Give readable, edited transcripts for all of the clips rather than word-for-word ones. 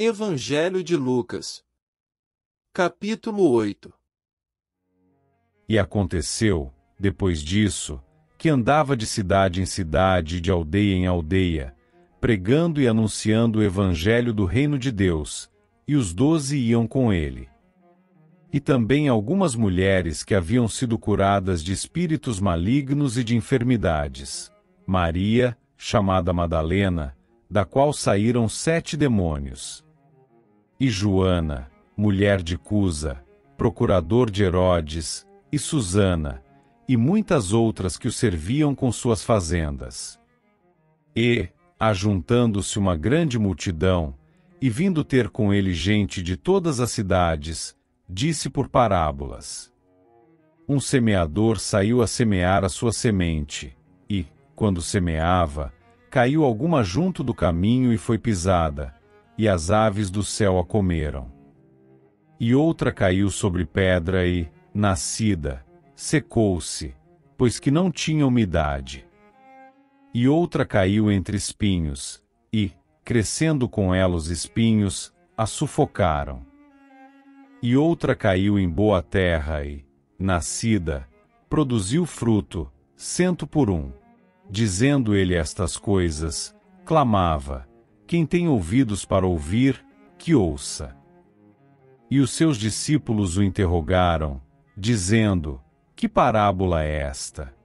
Evangelho de Lucas, capítulo 8. E aconteceu, depois disso, que andava de cidade em cidade e de aldeia em aldeia, pregando e anunciando o evangelho do reino de Deus, e os 12 iam com ele. E também algumas mulheres que haviam sido curadas de espíritos malignos e de enfermidades. Maria, chamada Madalena, da qual saíram 7 demônios. E Joana, mulher de Cusa, procurador de Herodes, e Susana, e muitas outras que o serviam com suas fazendas. E, ajuntando-se uma grande multidão, e vindo ter com ele gente de todas as cidades, disse por parábolas. Um semeador saiu a semear a sua semente, e, quando semeava, caiu alguma junto do caminho e foi pisada, e as aves do céu a comeram. E outra caiu sobre pedra e, nascida, secou-se, pois que não tinha umidade. E outra caiu entre espinhos, e, crescendo com ela os espinhos, a sufocaram. E outra caiu em boa terra e, nascida, produziu fruto, 100 por 1. Dizendo ele estas coisas, clamava: quem tem ouvidos para ouvir, que ouça. E os seus discípulos o interrogaram, dizendo: que parábola é esta?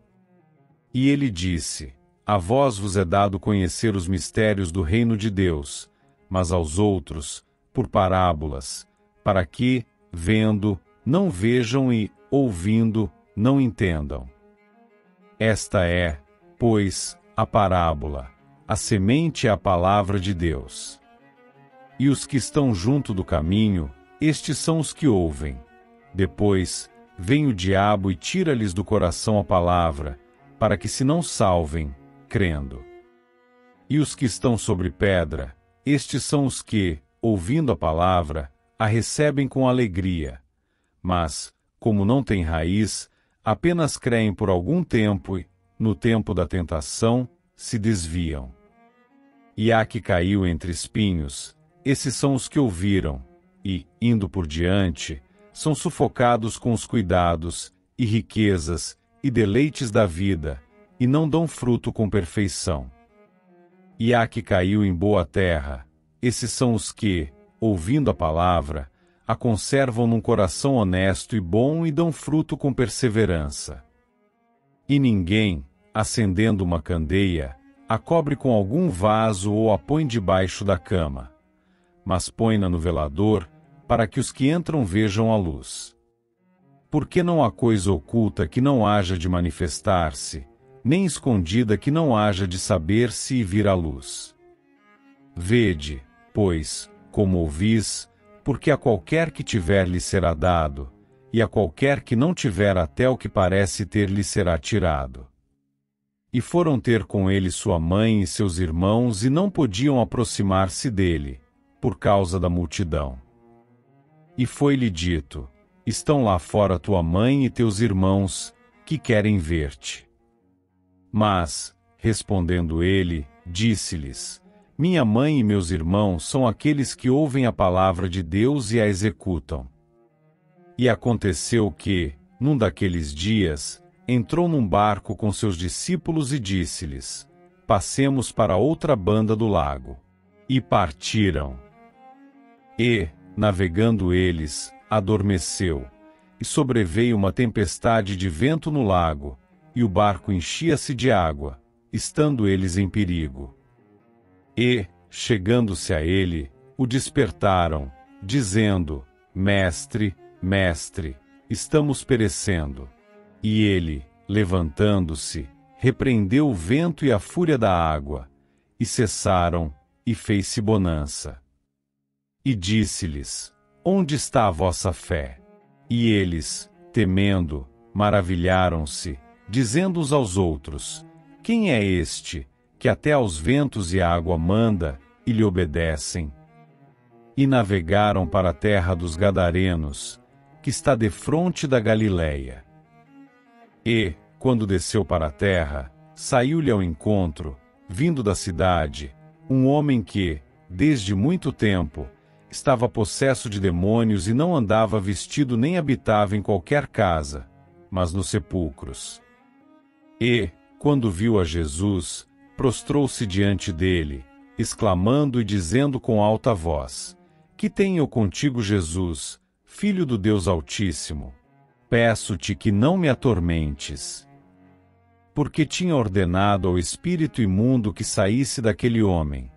E ele disse: a vós vos é dado conhecer os mistérios do reino de Deus, mas aos outros, por parábolas, para que, vendo, não vejam e, ouvindo, não entendam. Esta é, pois, a parábola. A semente é a palavra de Deus. E os que estão junto do caminho, estes são os que ouvem. Depois, vem o diabo e tira-lhes do coração a palavra, para que se não salvem, crendo. E os que estão sobre pedra, estes são os que, ouvindo a palavra, a recebem com alegria. Mas, como não têm raiz, apenas creem por algum tempo e, no tempo da tentação, se desviam. E há que caiu entre espinhos, esses são os que ouviram, e, indo por diante, são sufocados com os cuidados, e riquezas, e deleites da vida, e não dão fruto com perfeição. E há que caiu em boa terra, esses são os que, ouvindo a palavra, a conservam num coração honesto e bom e dão fruto com perseverança. E ninguém, acendendo uma candeia, a cobre com algum vaso ou a põe debaixo da cama, mas põe-na no velador, para que os que entram vejam a luz. Porque não há coisa oculta que não haja de manifestar-se, nem escondida que não haja de saber-se e vir à luz. Vede, pois, como ouvis, porque a qualquer que tiver lhe será dado, e a qualquer que não tiver até o que parece ter lhe será tirado. E foram ter com ele sua mãe e seus irmãos e não podiam aproximar-se dele, por causa da multidão. E foi-lhe dito: estão lá fora tua mãe e teus irmãos, que querem ver-te. Mas, respondendo ele, disse-lhes: minha mãe e meus irmãos são aqueles que ouvem a palavra de Deus e a executam. E aconteceu que, num daqueles dias, entrou num barco com seus discípulos e disse-lhes: passemos para outra banda do lago. E partiram. E, navegando eles, adormeceu, e sobreveio uma tempestade de vento no lago, e o barco enchia-se de água, estando eles em perigo. E, chegando-se a ele, o despertaram, dizendo: Mestre, Mestre, estamos perecendo. E ele, levantando-se, repreendeu o vento e a fúria da água, e cessaram, e fez-se bonança. E disse-lhes: onde está a vossa fé? E eles, temendo, maravilharam-se, dizendo uns aos outros: quem é este, que até aos ventos e à água manda, e lhe obedecem? E navegaram para a terra dos Gadarenos, que está defronte da Galileia. E, quando desceu para a terra, saiu-lhe ao encontro, vindo da cidade, um homem que, desde muito tempo, estava possesso de demônios e não andava vestido nem habitava em qualquer casa, mas nos sepulcros. E, quando viu a Jesus, prostrou-se diante dele, exclamando e dizendo com alta voz: Que tenho eu contigo, Jesus, Filho do Deus Altíssimo? Peço-te que não me atormentes. Porque tinha ordenado ao espírito imundo que saísse daquele homem,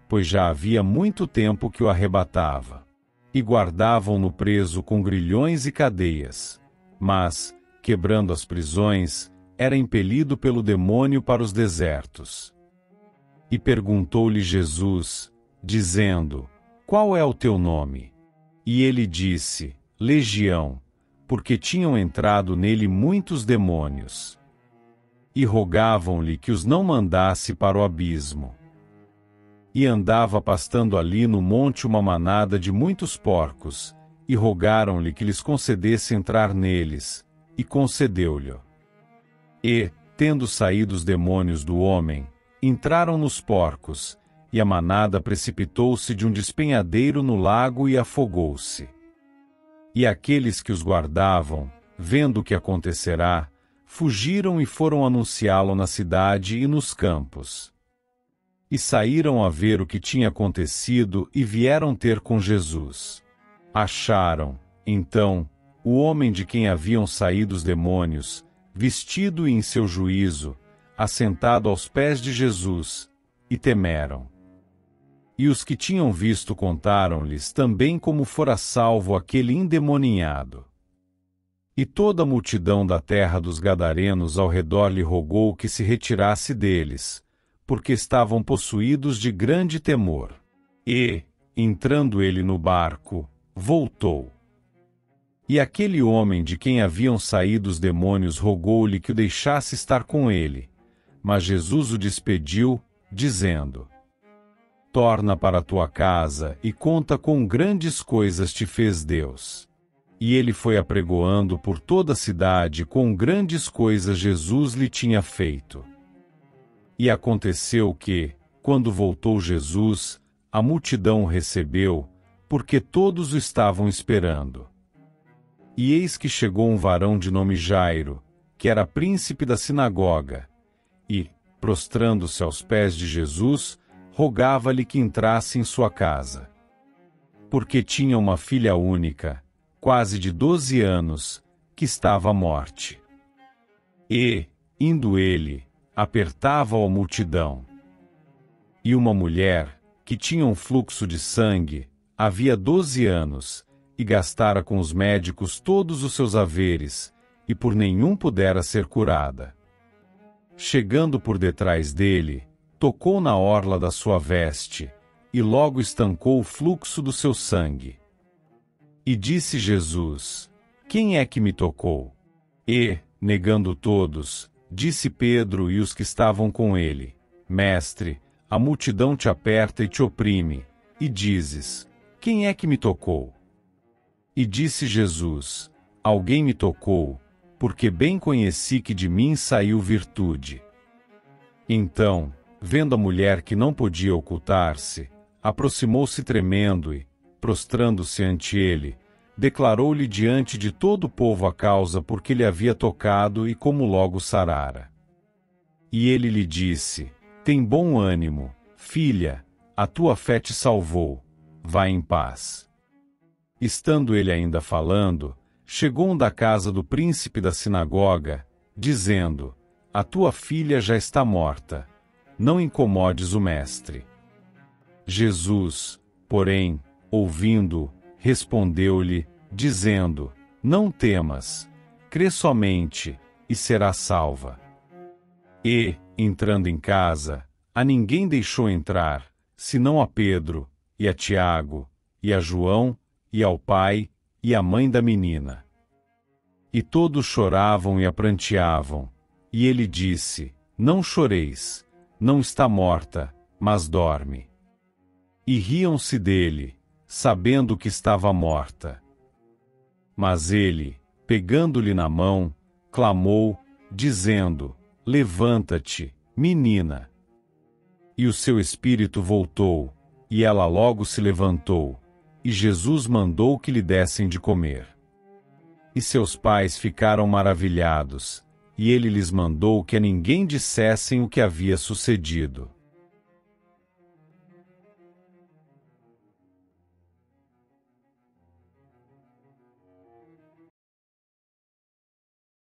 pois já havia muito tempo que o arrebatava. E guardavam-no preso com grilhões e cadeias. Mas, quebrando as prisões, era impelido pelo demônio para os desertos. E perguntou-lhe Jesus, dizendo: Qual é o teu nome? E ele disse: Legião, porque tinham entrado nele muitos demônios. E rogavam-lhe que os não mandasse para o abismo. E andava pastando ali no monte uma manada de muitos porcos, e rogaram-lhe que lhes concedesse entrar neles, e concedeu-lhe. E, tendo saído os demônios do homem, entraram nos porcos, e a manada precipitou-se de um despenhadeiro no lago e afogou-se. E aqueles que os guardavam, vendo o que acontecerá, fugiram e foram anunciá-lo na cidade e nos campos. E saíram a ver o que tinha acontecido e vieram ter com Jesus. Acharam, então, o homem de quem haviam saído os demônios, vestido e em seu juízo, assentado aos pés de Jesus, e temeram. E os que tinham visto contaram-lhes também como fora salvo aquele endemoninhado. E toda a multidão da terra dos Gadarenos ao redor lhe rogou que se retirasse deles, porque estavam possuídos de grande temor. E, entrando ele no barco, voltou. E aquele homem de quem haviam saído os demônios rogou-lhe que o deixasse estar com ele, mas Jesus o despediu, dizendo: Torna para tua casa e conta quão grandes coisas te fez Deus. E ele foi apregoando por toda a cidade quão grandes coisas Jesus lhe tinha feito. E aconteceu que, quando voltou Jesus, a multidão o recebeu, porque todos o estavam esperando. E eis que chegou um varão de nome Jairo, que era príncipe da sinagoga, e, prostrando-se aos pés de Jesus, rogava-lhe que entrasse em sua casa. Porque tinha uma filha única, quase de 12 anos, que estava à morte. E, indo ele, apertava-o a multidão. E uma mulher, que tinha um fluxo de sangue, havia 12 anos, e gastara com os médicos todos os seus haveres, e por nenhum pudera ser curada. Chegando por detrás dele, tocou na orla da sua veste, e logo estancou o fluxo do seu sangue. E disse Jesus: Quem é que me tocou? E, negando todos, disse Pedro e os que estavam com ele: Mestre, a multidão te aperta e te oprime, e dizes: Quem é que me tocou? E disse Jesus: Alguém me tocou, porque bem conheci que de mim saiu virtude. Então, vendo a mulher que não podia ocultar-se, aproximou-se tremendo e, prostrando-se ante ele, declarou-lhe diante de todo o povo a causa por que lhe havia tocado e como logo sarara. E ele lhe disse: Tem bom ânimo, filha, a tua fé te salvou, vai em paz. Estando ele ainda falando, chegou um da casa do príncipe da sinagoga, dizendo: A tua filha já está morta, não incomodes o mestre. Jesus, porém, ouvindo, respondeu-lhe, dizendo: Não temas, crê somente, e serás salva. E, entrando em casa, a ninguém deixou entrar, senão a Pedro, e a Tiago, e a João, e ao pai, e à mãe da menina. E todos choravam e a pranteavam, e ele disse: Não choreis, não está morta, mas dorme. E riam-se dele, sabendo que estava morta. Mas ele, pegando-lhe na mão, clamou, dizendo: Levanta-te, menina. E o seu espírito voltou, e ela logo se levantou, e Jesus mandou que lhe dessem de comer. E seus pais ficaram maravilhados, e ele lhes mandou que a ninguém dissessem o que havia sucedido.